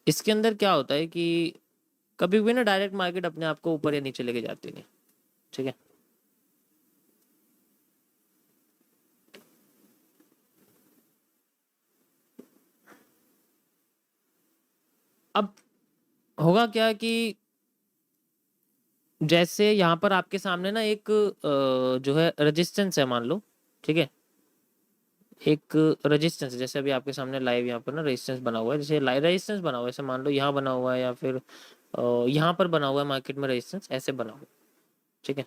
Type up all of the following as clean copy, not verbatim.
इसके अंदर क्या होता है कि कभी भी ना डायरेक्ट मार्केट अपने आप को ऊपर या नीचे लेके जाती नहीं, ठीक है। अब होगा क्या कि जैसे यहाँ पर आपके सामने ना एक जो है रेजिस्टेंस है, मान लो, ठीक है। एक रेजिस्टेंस, जैसे अभी आपके सामने लाइव यहाँ पर ना रेजिस्टेंस बना हुआ है, जैसे लाइव रेजिस्टेंस बना हुआ है, ऐसे मान लो यहाँ बना हुआ है या फिर यहाँ पर बना हुआ है मार्केट में रेजिस्टेंस, ऐसे बना हुआ है, ठीक है।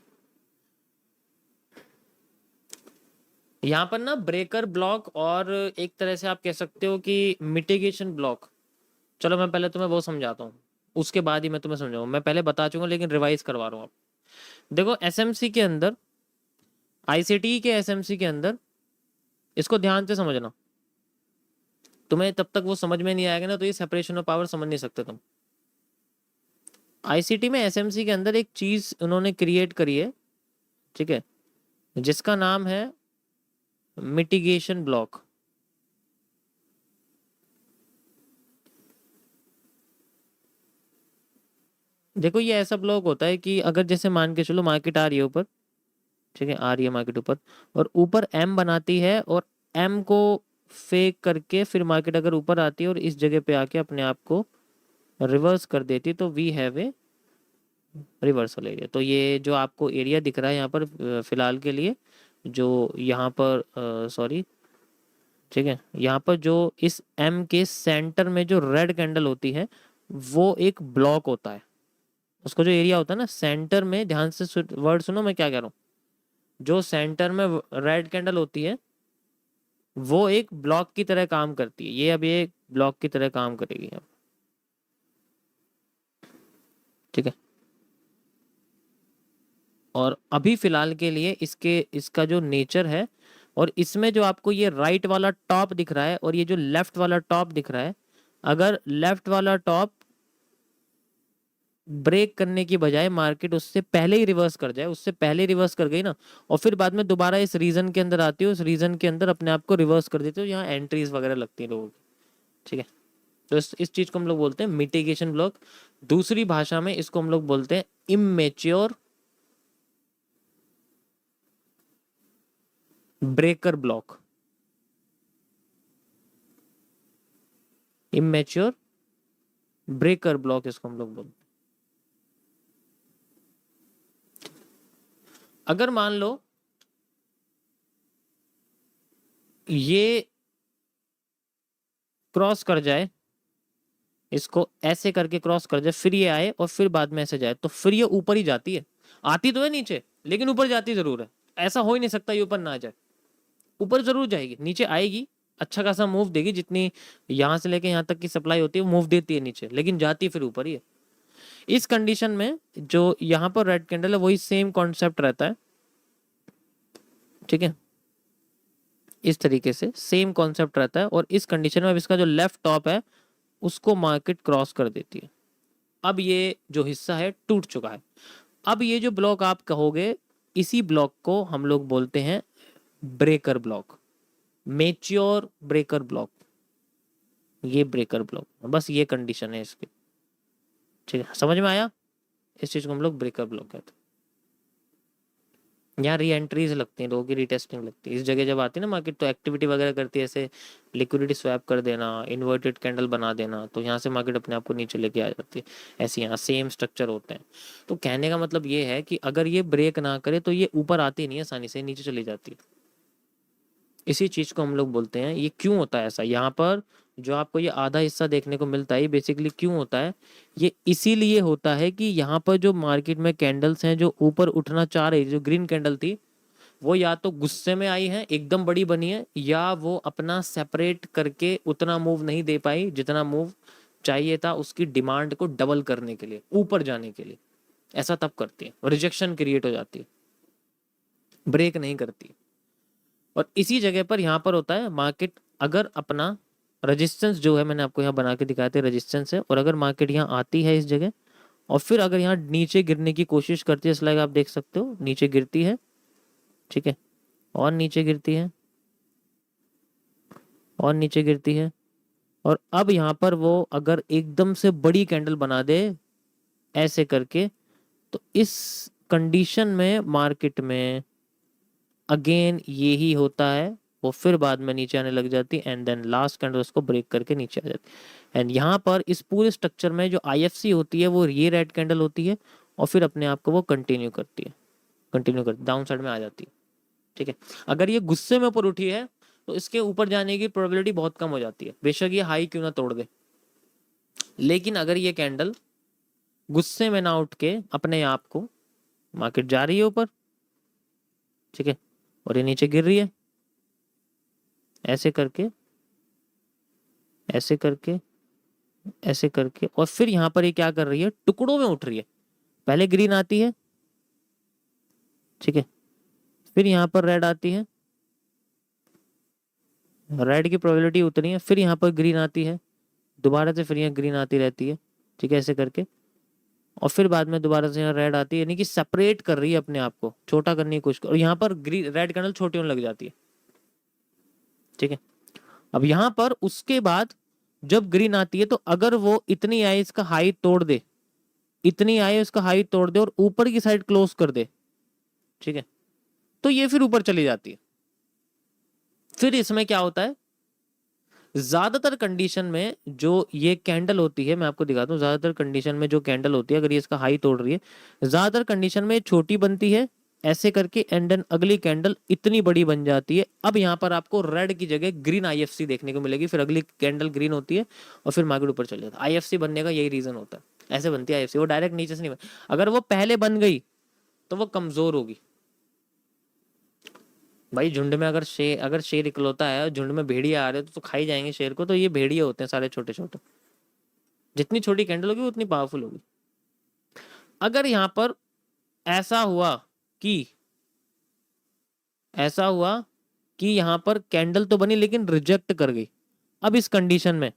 यहाँ पर ना ब्रेकर ब्लॉक और एक तरह से आप कह सकते हो कि मिटिगेशन ब्लॉक। चलो मैं पहले तुम्हें वो समझाता हूँ, उसके बाद ही मैं तुम्हें समझाऊंगा। मैं पहले बता चुका लेकिन रिवाइज करवा रहा हूँ आप। देखो एसएमसी के अंदर, आईसीटी के एसएमसी के अंदर, इसको ध्यान से समझना। तुम्हें तब तक वो समझ में नहीं आएगा ना तो ये सेपरेशन ऑफ पावर समझ नहीं सकते तुम। आईसीटी में एसएमसी के अंदर एक चीज उन्होंने क्रिएट करी है, ठीक है, जिसका नाम है मिटिगेशन ब्लॉक। देखो ये ऐसा ब्लॉक होता है कि अगर जैसे मान के चलो मार्केट आ रही है ऊपर, ठीक है, आ रही है मार्केट ऊपर, और ऊपर एम बनाती है और एम को फेक करके फिर मार्केट अगर ऊपर आती है और इस जगह पे आके अपने आप को रिवर्स कर देती है, तो we have a reversal area. तो ये जो आपको एरिया दिख रहा है यहाँ पर फिलहाल के लिए, जो यहाँ पर सॉरी, ठीक है, यहाँ पर जो इस एम के सेंटर में जो रेड कैंडल होती है वो एक ब्लॉक होता है। उसको जो एरिया होता है ना सेंटर में, ध्यान से वर्ड सुनो मैं क्या कह रहा हूँ, जो सेंटर में रेड कैंडल होती है वो एक ब्लॉक की तरह काम करती है। ये अब ये ब्लॉक की तरह काम करेगी अब, ठीक है। और अभी फिलहाल के लिए इसके इसका जो नेचर है, और इसमें जो आपको ये राइट वाला टॉप दिख रहा है और ये जो लेफ्ट वाला टॉप दिख रहा है, अगर लेफ्ट वाला टॉप ब्रेक करने की बजाय मार्केट उससे पहले ही रिवर्स कर जाए, उससे पहले रिवर्स कर गई ना, और फिर बाद में दोबारा इस रीजन के अंदर आती है, उस रीजन के अंदर अपने आप को रिवर्स कर देते हो, यहाँ एंट्रीज वगैरह लगती है लोगों की, ठीक है। तो इस चीज को हम लोग बोलते हैं मिटिगेशन ब्लॉक। दूसरी भाषा में इसको हम लोग बोलते हैं immature breaker block. Immature breaker block इसको हम लोग बोलते हैं। अगर मान लो ये क्रॉस कर जाए, इसको ऐसे करके क्रॉस कर जाए, फिर ये आए और फिर बाद में ऐसे जाए, तो फिर ये ऊपर ही जाती है। आती तो है नीचे लेकिन ऊपर जाती जरूर है। ऐसा हो ही नहीं सकता ये ऊपर ना जाए, ऊपर जरूर जाएगी, नीचे आएगी, अच्छा खासा मूव देगी, जितनी यहां से लेके यहां तक की सप्लाई होती है मूव देती है नीचे, लेकिन जाती फिर ऊपर ही है। इस कंडीशन में जो यहाँ पर रेड कैंडल है वही सेम कॉन्सेप्ट रहता है, ठीक है। इस तरीके से सेम कॉन्सेप्ट रहता है, और इस कंडीशन में अब इसका जो लेफ्ट टॉप है उसको मार्केट क्रॉस कर देती है। अब ये जो हिस्सा है टूट चुका है। अब ये जो ब्लॉक आप कहोगे, इसी ब्लॉक को हम लोग बोलते हैं breaker block, mature breaker block. ये ब्रेकर ब्लॉक, बस ये कंडीशन है इसकी, ठीक है, समझ में आया। इस चीज को हम लोग ब्रेकर ब्लॉक कहते हैं। यहाँ री एंट्रीज लगती हैं, लोगों की रीटेस्टिंग लगती है इस जगह जब आती है ना मार्केट, तो एक्टिविटी वगैरह करती है, ऐसे लिक्विडिटी स्वैप कर देना, इन्वर्टेड कैंडल बना देना, तो यहाँ से मार्केट अपने आप को नीचे लेके आ जाती है। ऐसे यहाँ सेम स्ट्रक्चर होते हैं। तो कहने का मतलब ये है कि अगर ये ब्रेक ना करे तो ये ऊपर आती नहीं है आसानी से, नीचे चली जाती है। इसी चीज को हम लोग बोलते हैं, ये क्यों होता है ऐसा। यहाँ पर जो आपको ये आधा हिस्सा देखने को मिलता है बेसिकली क्यों होता है, ये इसीलिए होता है कि यहाँ पर जो मार्केट में कैंडल्स हैं जो ऊपर उठना चाह रही, जो ग्रीन कैंडल थी वो या तो गुस्से में आई है, एकदम बड़ी बनी है, या वो अपना सेपरेट करके उतना मूव नहीं दे पाई जितना मूव चाहिए था उसकी डिमांड को डबल करने के लिए, ऊपर जाने के लिए। ऐसा तब करती है, रिजेक्शन क्रिएट हो जाती है, ब्रेक नहीं करती। और इसी जगह पर यहाँ पर होता है मार्केट अगर अपना रेजिस्टेंस जो है, मैंने आपको यहाँ बना के दिखाया था रेजिस्टेंस है, और अगर मार्केट यहाँ आती है इस जगह और फिर अगर यहाँ नीचे गिरने की कोशिश करती है, स्लाइड आप देख सकते हो नीचे गिरती है, ठीक है, और नीचे गिरती है, और नीचे गिरती है, और अब यहाँ पर वो अगर एकदम से बड़ी कैंडल बना दे ऐसे करके, तो इस कंडीशन में मार्केट में अगेन यही होता है, वो फिर बाद में नीचे आने लग जाती है एंड देन लास्ट कैंडल उसको ब्रेक करके नीचे आ जाती है। एंड यहाँ पर इस पूरे स्ट्रक्चर में जो आईएफसी होती है वो ये रेड कैंडल होती है और फिर अपने आप को वो कंटिन्यू करती है, कंटिन्यू कर डाउन साइड में आ जाती है। ठीक है, अगर ये गुस्से में ऊपर उठी है तो इसके ऊपर जाने की प्रोबेबिलिटी बहुत कम हो जाती है, बेशक ये हाई क्यों ना तोड़ दे। लेकिन अगर ये कैंडल गुस्से में ना उठ के अपने आप को, मार्केट जा रही है ऊपर, ठीक है, और ये नीचे गिर रही है ऐसे करके, ऐसे करके, ऐसे करके, और फिर यहां पर ये क्या कर रही है, टुकड़ों में उठ रही है। पहले ग्रीन आती है, ठीक है, फिर यहां पर रेड आती है, रेड की प्रोबेबिलिटी उतनी है, फिर यहाँ पर ग्रीन आती है, दोबारा से फिर यहाँ ग्रीन आती रहती है, ठीक है, ऐसे करके, और फिर बाद में दोबारा से यहाँ रेड आती है, यानी कि सेपरेट कर रही है अपने आप को, छोटा करने की कोशिश, और यहाँ पर ग्रीन रेड कैंडल छोटी होने लग जाती है। ठीक है, अब यहाँ पर उसके बाद जब ग्रीन आती है तो अगर वो इतनी आए इसका हाई तोड़ दे, इतनी आए उसका हाई तोड़ दे और ऊपर की साइड क्लोज कर दे, ठीक है, तो ये फिर ऊपर चली जाती है। फिर इसमें क्या होता है, ज्यादातर कंडीशन में जो ये कैंडल होती है, मैं आपको दिखाता हूँ, ज्यादातर कंडीशन में जो कैंडल होती है अगर ये इसका हाई तोड़ रही है, ज्यादातर कंडीशन में छोटी बनती है ऐसे करके एंड देन अगली कैंडल इतनी बड़ी बन जाती है। अब यहाँ पर आपको रेड की जगह ग्रीन आईएफसी देखने को मिलेगी, फिर अगली कैंडल ग्रीन होती है और फिर मार्केट ऊपर चले जाता है। आईएफसी बनने का यही रीजन होता है, ऐसे बनती है आईएफसी, वो डायरेक्ट नीचे से नहीं बन, अगर वो पहले बन गई तो वो कमजोर होगी। भाई झुंड में अगर शेर इकलौता है, झुंड में भेड़िया आ रहे तो खा ही जाएंगे शेर को, तो ये भेड़िए होते हैं सारे छोटे छोटे, जितनी छोटी कैंडल होगी उतनी पावरफुल होगी। अगर यहां पर ऐसा हुआ कि ऐसा हुआ कि यहां पर कैंडल तो बनी लेकिन रिजेक्ट कर गई, अब इस कंडीशन में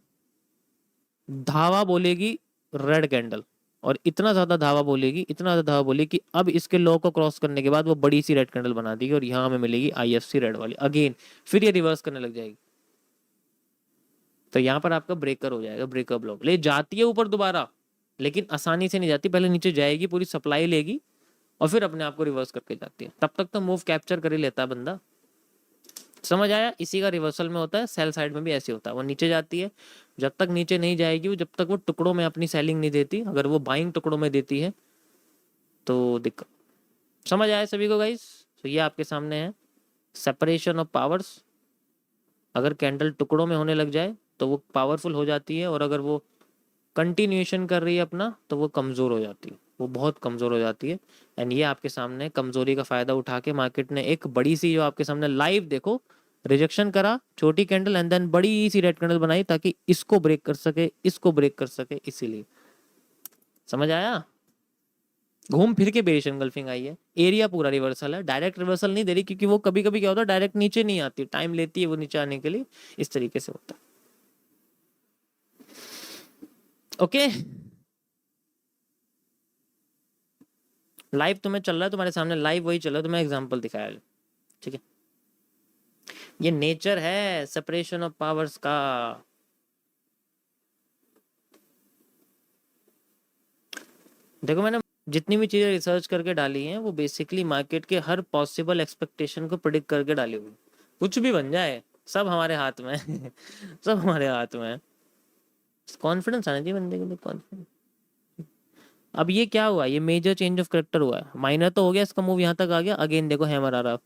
धावा बोलेगी रेड कैंडल, और इतना ज्यादा धावा बोलेगी, इतना ज्यादा धावा बोलेगी कि अब इसके लो को क्रॉस करने के बाद वो बड़ी सी रेड कैंडल बना देगी और यहां हमें मिलेगी आईएफसी रेड वाली अगेन, फिर ये रिवर्स करने लग जाएगी। तो यहां पर आपका ब्रेकर हो जाएगा, ब्रेकर ब्लॉक ले जाती है ऊपर दोबारा, लेकिन आसानी से नहीं जाती, पहले नीचे जाएगी, पूरी सप्लाई लेगी और फिर अपने आप को रिवर्स करके जाती है। तब तक तो मूव कैप्चर कर ही लेता है बंदा। समझ आया, इसी का रिवर्सल में होता है, सेल साइड में भी ऐसे होता है, वो नीचे जाती है, जब तक नीचे नहीं जाएगी वो, जब तक वो टुकड़ों में अपनी सेलिंग नहीं देती, अगर वो बाइंग टुकड़ों में देती है तो दिक्कत। समझ आया सभी को गाइस? तो ये आपके सामने है सेपरेशन ऑफ पावर्स। अगर कैंडल टुकड़ों में होने लग जाए तो वो पावरफुल हो जाती है, और अगर वो कंटिन्यूएशन कर रही है अपना तो वो कमजोर हो जाती है, वो बहुत कमजोर हो जाती है। एंड ये आपके सामने कमजोरी का फायदा उठा के मार्केट ने एक बड़ी सी, जो आपके सामने लाइव देखो, रिजेक्शन करा, छोटी कैंडल एंड देन बड़ी सी रेड कैंडल बनाई ताकि इसको ब्रेक कर सके, इसको ब्रेक कर सके, इसीलिए। समझ आया? घूम फिर के बेरिश एंगल्फिंग आई है, एरिया पूरा रिवर्सल है, डायरेक्ट रिवर्सल नहीं दे रही, क्योंकि वो कभी कभी क्या होता है डायरेक्ट नीचे नहीं आती, टाइम लेती है वो नीचे आने के लिए, इस तरीके से होता है। ओके, लाइव तुम्हें चल रहा है, तुम्हारे सामने लाइव वही चल रहा है, तुम्हें एग्जांपल दिखाया, ठीक है। ये नेचर है सेपरेशन ऑफ पावर्स का। देखो मैंने जितनी भी चीजें रिसर्च करके डाली हैं वो बेसिकली मार्केट के हर पॉसिबल एक्सपेक्टेशन को प्रिडिक्ट करके डाली हुई, कुछ भी बन जाए सब हमारे हाथ में है सब हमारे हाथ में है, कॉन्फिडेंस आना चाहिए बंदे के लिए, कॉन्फिडेंस। अब ये क्या हुआ, ये मेजर चेंज ऑफ करेक्टर हुआ है, माइनर तो हो गया, इसका मूव यहाँ तक आ गया, अगेन देखो हैमर आ रहा,